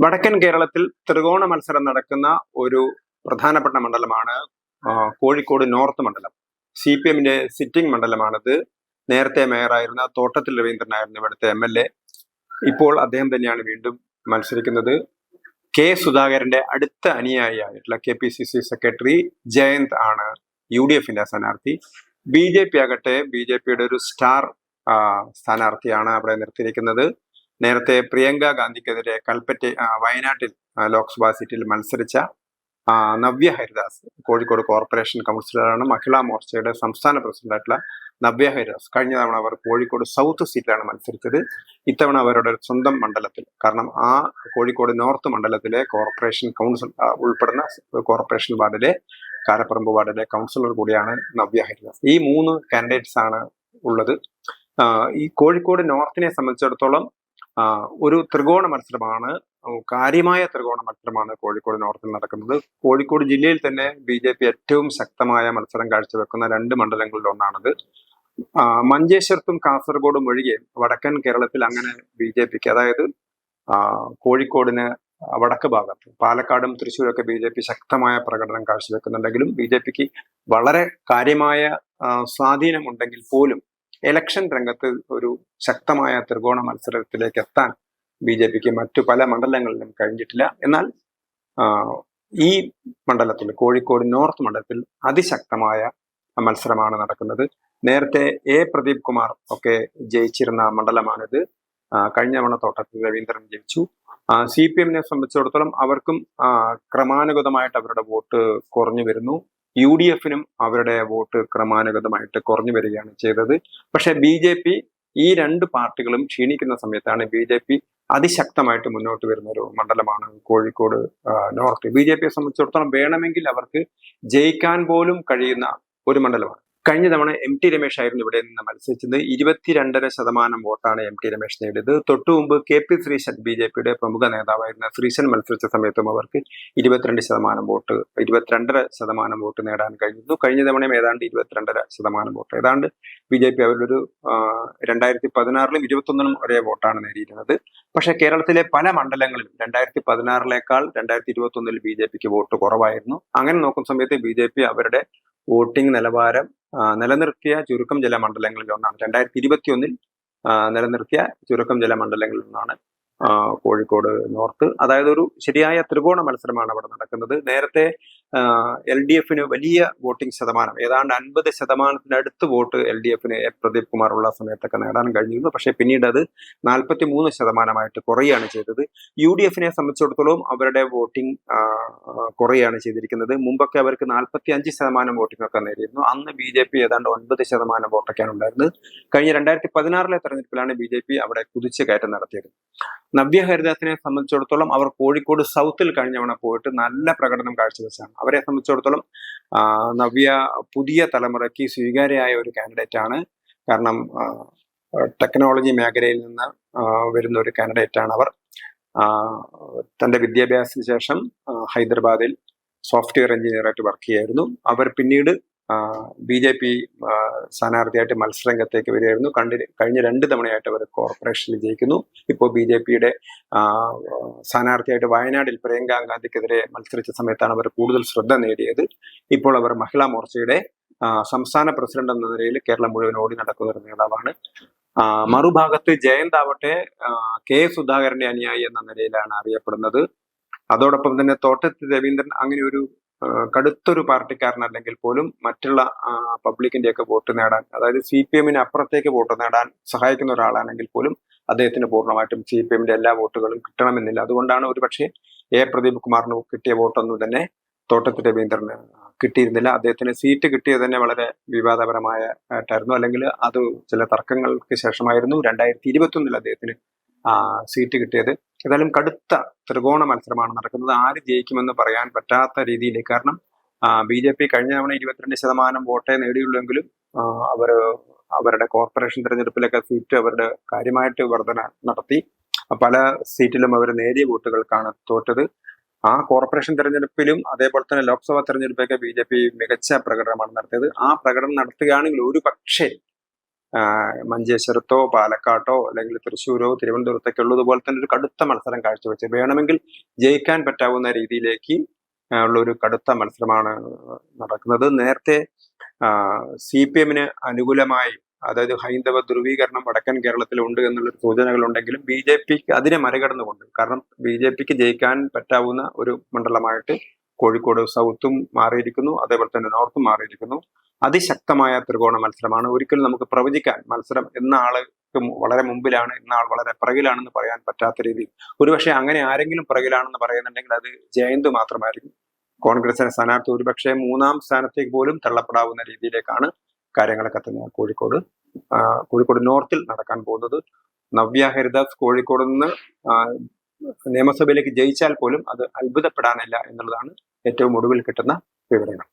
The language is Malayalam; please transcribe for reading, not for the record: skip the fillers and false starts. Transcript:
വടക്കൻ കേരളത്തിൽ ത്രികോണ മത്സരം നടക്കുന്ന ഒരു പ്രധാനപ്പെട്ട മണ്ഡലമാണ് കോഴിക്കോട് നോർത്ത് മണ്ഡലം. CPM-ന്റെ സിറ്റിംഗ് മണ്ഡലമാണിത്. നേരത്തെ മേയറായിരുന്ന തോട്ടത്തിൽ രവീന്ദ്രനായിരുന്നു ഇവിടുത്തെ MLA. ഇപ്പോൾ അദ്ദേഹം തന്നെയാണ് വീണ്ടും മത്സരിക്കുന്നത്. കെ സുധാകരന്റെ അടുത്ത അനുയായിയായിട്ടുള്ള KPCC സെക്രട്ടറി ജയന്ത് ആണ് UDF-ന്റെ സ്ഥാനാർത്ഥി. BJP ആകട്ടെ BJP-യുടെ ഒരു സ്റ്റാർ സ്ഥാനാർത്ഥിയാണ് അവിടെ നിർത്തിയിരിക്കുന്നത്. നേരത്തെ പ്രിയങ്ക ഗാന്ധിക്കെതിരെ വയനാട്ടിൽ ലോക്സഭാ സീറ്റിൽ മത്സരിച്ച നവ്യ ഹരിദാസ്, കോഴിക്കോട് കോർപ്പറേഷൻ കൗൺസിലറാണ്. മഹിളാ മോർച്ചയുടെ സംസ്ഥാന പ്രസിഡന്റായിട്ടുള്ള നവ്യ ഹരിദാസ് കഴിഞ്ഞ തവണ അവർ കോഴിക്കോട് സൗത്ത് സീറ്റിലാണ് മത്സരിച്ചത്. ഇത്തവണ അവരുടെ സ്വന്തം മണ്ഡലത്തിൽ, കാരണം ആ കോഴിക്കോട് നോർത്ത് മണ്ഡലത്തിലെ കോർപ്പറേഷൻ കൗൺസിൽ ഉൾപ്പെടുന്ന കോർപ്പറേഷൻ വാർഡിലെ കാരപ്പറമ്പ് വാർഡിലെ കൗൺസിലർ കൂടിയാണ് നവ്യ ഹരിദാസ്. ഈ 3 കാൻഡിഡേറ്റ്സ് ആണ് ഉള്ളത്. ഈ കോഴിക്കോട് നോർത്തിനെ സംബന്ധിച്ചിടത്തോളം ഒരു ത്രികോണ മത്സരമാണ്, കാര്യമായ ത്രികോണ മത്സരമാണ് കോഴിക്കോട് നോർത്തിൽ നടക്കുന്നത്. കോഴിക്കോട് ജില്ലയിൽ തന്നെ BJP ഏറ്റവും ശക്തമായ മത്സരം കാഴ്ചവെക്കുന്ന 2 മണ്ഡലങ്ങളിൽ ഒന്നാണത്. മഞ്ചേശ്വരത്തും കാസർഗോഡും ഒഴികെ വടക്കൻ കേരളത്തിൽ അങ്ങനെ BJPക്ക്, അതായത് കോഴിക്കോടിന് വടക്ക് ഭാഗത്ത് പാലക്കാടും തൃശ്ശൂരൊക്കെ BJP ശക്തമായ പ്രകടനം കാഴ്ചവെക്കുന്നുണ്ടെങ്കിലും BJPക്ക് വളരെ കാര്യമായ സ്വാധീനമുണ്ടെങ്കിൽ പോലും ഇലക്ഷൻ രംഗത്ത് ഒരു ശക്തമായ ത്രികോണ മത്സരത്തിലേക്ക് എത്താൻ BJPക്ക് മറ്റു പല മണ്ഡലങ്ങളിലും കഴിഞ്ഞിട്ടില്ല. എന്നാൽ ഈ മണ്ഡലത്തിൽ, കോഴിക്കോട് നോർത്ത് മണ്ഡലത്തിൽ അതിശക്തമായ മത്സരമാണ് നടക്കുന്നത്. നേരത്തെ പ്രദീപ് കുമാർ ഒക്കെ ജയിച്ചിരുന്ന മണ്ഡലമാണിത്. കഴിഞ്ഞ തവണ തോട്ടത്തിൽ രവീന്ദ്രൻ ജയിച്ചു. CPM-നെ സംബന്ധിച്ചിടത്തോളം അവർക്കും ക്രമാനുഗതമായിട്ട് അവരുടെ വോട്ട് കുറഞ്ഞു വരുന്നു. UDF-നും അവരുടെ വോട്ട് ക്രമാനുഗതമായിട്ട് കുറഞ്ഞു വരികയാണ് ചെയ്തത്. പക്ഷെ BJP, ഈ 2 പാർട്ടികളും ക്ഷീണിക്കുന്ന സമയത്താണ് BJP അതിശക്തമായിട്ട് മുന്നോട്ട് വരുന്ന ഒരു മണ്ഡലമാണ് കോഴിക്കോട് നോർത്ത്. BJPയെ സംബന്ധിച്ചിടത്തോളം വേണമെങ്കിൽ അവർക്ക് ജയിക്കാൻ പോലും കഴിയുന്ന ഒരു മണ്ഡലമാണ്. കഴിഞ്ഞ തവണ MT രമേശ് ആയിരുന്നു ഇവിടെ നിന്ന് മത്സരിച്ചത്. 22.5% വോട്ടാണ് MT രമേശ് നേടിയത്. തൊട്ടു മുമ്പ് KP ശ്രീശൻ, BJPയുടെ പ്രമുഖ നേതാവായിരുന്ന ശ്രീശൻ മത്സരിച്ച സമയത്തും അവർക്ക് 22% വോട്ട്, 22.5% വോട്ട് നേടാൻ കഴിഞ്ഞിരുന്നു. കഴിഞ്ഞ തവണയും ഏതാണ്ട് 22.5% വോട്ട്. ഏതാണ്ട് BJP അവരൊരു 2016-ലും 2021-ലും ഒരേ വോട്ടാണ് നേടിയിരുന്നത്. പക്ഷെ കേരളത്തിലെ പല മണ്ഡലങ്ങളിലും 2016-ലേക്കാൾ 2021-ൽ BJPക്ക് വോട്ട് കുറവായിരുന്നു. അങ്ങനെ നോക്കുന്ന സമയത്ത് BJP അവരുടെ വോട്ടിംഗ് നിലവാരം നിലനിർത്തിയ ചുരുക്കം ചില മണ്ഡലങ്ങളിൽ ഒന്നാണ്. 2021-ൽ നിലനിർത്തിയ ചുരുക്കം ചില മണ്ഡലങ്ങളിൽ ഒന്നാണ് കോഴിക്കോട് നോർത്ത്. അതായത് ഒരു ശരിയായ ത്രികോണ മത്സരമാണ് അവിടെ നടക്കുന്നത്. നേരത്തെ LDF-ന് വലിയ വോട്ടിംഗ് ശതമാനം, ഏതാണ്ട് 50%-അടുത്ത് വോട്ട് LDF-ന് പ്രദീപ് കുമാർ ഉള്ള സമയത്തൊക്കെ നേടാൻ കഴിഞ്ഞിരുന്നു. പക്ഷെ പിന്നീട് അത് 43% കുറയുകയാണ് ചെയ്തത്. UDF-നെ സംബന്ധിച്ചിടത്തോളം അവരുടെ വോട്ടിംഗ് കുറയുകയാണ് ചെയ്തിരിക്കുന്നത്. മുമ്പൊക്കെ അവർക്ക് 45% വോട്ടിംഗ് ഒക്കെ നേടിയിരുന്നു. അന്ന് BJP ഏതാണ്ട് 9% വോട്ടൊക്കെയാണ് ഉണ്ടായിരുന്നത്. കഴിഞ്ഞ 2016-ലെ തെരഞ്ഞെടുപ്പിലാണ് BJP അവിടെ കുതിച്ചു കയറ്റം നടത്തിയത്. നവ്യ ഹരിദാസിനെ സംബന്ധിച്ചിടത്തോളം അവർ കോഴിക്കോട് സൗത്തിൽ കഴിഞ്ഞവണ പോയിട്ട് നല്ല പ്രകടനം കാഴ്ചവെച്ചാണ്. അവരെ സംബന്ധിച്ചിടത്തോളം നവ്യ പുതിയ തലമുറയ്ക്ക് സ്വീകാര്യമായ ഒരു കാൻഡിഡേറ്റ് ആണ്. കാരണം ടെക്നോളജി മേഖലയിൽ നിന്ന് വരുന്ന ഒരു കാൻഡിഡേറ്റ് ആണ് അവർ. തന്റെ വിദ്യാഭ്യാസത്തിന് ശേഷം ഹൈദരാബാദിൽ സോഫ്റ്റ്വെയർ എഞ്ചിനീയറായിട്ട് വർക്ക് ചെയ്യായിരുന്നു. അവർ പിന്നീട് BJP സ്ഥാനാർത്ഥിയായിട്ട് മത്സരരംഗത്തേക്ക് വരികയായിരുന്നു. കഴിഞ്ഞ 2 തവണയായിട്ട് അവർ കോർപ്പറേഷനിൽ ജയിക്കുന്നു. ഇപ്പോൾ BJPയുടെ സ്ഥാനാർത്ഥിയായിട്ട് വയനാട്ടിൽ പ്രിയങ്ക ഗാന്ധിക്കെതിരെ മത്സരിച്ച സമയത്താണ് അവർ കൂടുതൽ ശ്രദ്ധ നേടിയത്. ഇപ്പോൾ അവർ മഹിളാ മോർച്ചയുടെ സംസ്ഥാന പ്രസിഡന്റ് എന്ന നിലയിൽ കേരളം മുഴുവൻ ഓടി നടക്കുന്ന ഒരു നേതാവാണ്. മറുഭാഗത്ത് ജയന്ത് ആവട്ടെ കെ സുധാകരന്റെ അനുയായി എന്ന നിലയിലാണ് അറിയപ്പെടുന്നത്. അതോടൊപ്പം തന്നെ തോട്ടത്തിൽ രവീന്ദ്രൻ അങ്ങനെ ഒരു കടുത്തൊരു പാർട്ടിക്കാരനല്ലെങ്കിൽ പോലും മറ്റുള്ള പബ്ലിക്കിന്റെയൊക്കെ വോട്ട് നേടാൻ, അതായത് CPM-ന് അപ്പുറത്തേക്ക് വോട്ട് നേടാൻ സഹായിക്കുന്ന ഒരാളാണെങ്കിൽ പോലും അദ്ദേഹത്തിന് പൂർണ്ണമായിട്ടും CPM-ന്റെ എല്ലാ വോട്ടുകളും കിട്ടണമെന്നില്ല. അതുകൊണ്ടാണ് ഒരുപക്ഷെ പ്രദീപ് കുമാറിന് കിട്ടിയ വോട്ടൊന്നും തന്നെ തോട്ടത്തിൽ രവീന്ദ്രന് കിട്ടിയിരുന്നില്ല. അദ്ദേഹത്തിന് സീറ്റ് കിട്ടിയത് തന്നെ വളരെ വിവാദപരമായിട്ടായിരുന്നു, അല്ലെങ്കിൽ അത് ചില തർക്കങ്ങൾക്ക് ശേഷമായിരുന്നു. 2021-ൽ അദ്ദേഹത്തിന് സീറ്റ് കിട്ടിയത്. ഏതായാലും കടുത്ത ത്രികോണ മത്സരമാണ് നടക്കുന്നത്. ആര് ജയിക്കുമെന്ന് പറയാൻ പറ്റാത്ത രീതിയിൽ, കാരണം BJP കഴിഞ്ഞ തവണ 22% വോട്ടേ നേടിയുള്ളെങ്കിലും അവരുടെ കോർപ്പറേഷൻ തെരഞ്ഞെടുപ്പിലൊക്കെ സീറ്റ് അവരുടെ കാര്യമായിട്ട് വർധന നടത്തി. പല സീറ്റിലും അവർ നേരിയ വോട്ടുകൾക്കാണ് തോറ്റത്. ആ കോർപ്പറേഷൻ തെരഞ്ഞെടുപ്പിലും അതേപോലെ തന്നെ ലോക്സഭാ തെരഞ്ഞെടുപ്പൊക്കെ BJP മികച്ച പ്രകടനമാണ് നടത്തിയത്. ആ പ്രകടനം നടത്തുകയാണെങ്കിൽ ഒരു പക്ഷേ മഞ്ചേശ്വരത്തോ പാലക്കാട്ടോ അല്ലെങ്കിൽ തൃശ്ശൂരോ തിരുവനന്തപുരത്തൊക്കെ ഉള്ളതുപോലെ തന്നെ ഒരു കടുത്ത മത്സരം കാഴ്ചവെച്ച് വേണമെങ്കിൽ ജയിക്കാൻ പറ്റാവുന്ന രീതിയിലേക്ക് ഉള്ള ഒരു കടുത്ത മത്സരമാണ് നടക്കുന്നത്. നേരത്തെ CPM-ന് അനുകൂലമായി, അതായത് ഹൈന്ദവ ധ്രുവീകരണം വടക്കൻ കേരളത്തിൽ ഉണ്ട് എന്നുള്ള സൂചനകൾ ഉണ്ടെങ്കിലും BJP അതിനെ മറികടന്നുകൊണ്ട്, കാരണം BJP ജയിക്കാൻ പറ്റാവുന്ന ഒരു മണ്ഡലമായിട്ട് കോഴിക്കോട് സൗത്തും മാറിയിരിക്കുന്നു, അതേപോലെ തന്നെ നോർത്തും മാറിയിരിക്കുന്നു. അതിശക്തമായ ത്രികോണ മത്സരമാണ്. ഒരിക്കലും നമുക്ക് പ്രവചിക്കാൻ മത്സരം എന്ന ആൾക്ക് വളരെ മുമ്പിലാണ്, ഇന്ന ആൾ വളരെ പിറകിലാണെന്ന് പറയാൻ പറ്റാത്ത രീതിയിൽ, ഒരുപക്ഷെ അങ്ങനെ ആരെങ്കിലും പിറകിലാണെന്ന് പറയുന്നുണ്ടെങ്കിൽ അത് ജയന്ത് മാത്രമായിരിക്കും. കോൺഗ്രസിന്റെ സ്ഥാനാർത്ഥി ഒരുപക്ഷെ 3-ാം സ്ഥാനത്തേക്ക് പോലും തള്ളപ്പെടാവുന്ന രീതിയിലേക്കാണ് കാര്യങ്ങളൊക്കെ തന്നെ കോഴിക്കോട് നോർത്തിൽ നടക്കാൻ പോകുന്നത്. നവ്യ ഹരിദാസ് കോഴിക്കോട് നിന്ന് നിയമസഭയിലേക്ക് ജയിച്ചാൽ പോലും അത് അത്ഭുതപ്പെടാനില്ല എന്നുള്ളതാണ് ഏറ്റവും ഒടുവിൽ കിട്ടുന്ന വിവരങ്ങൾ.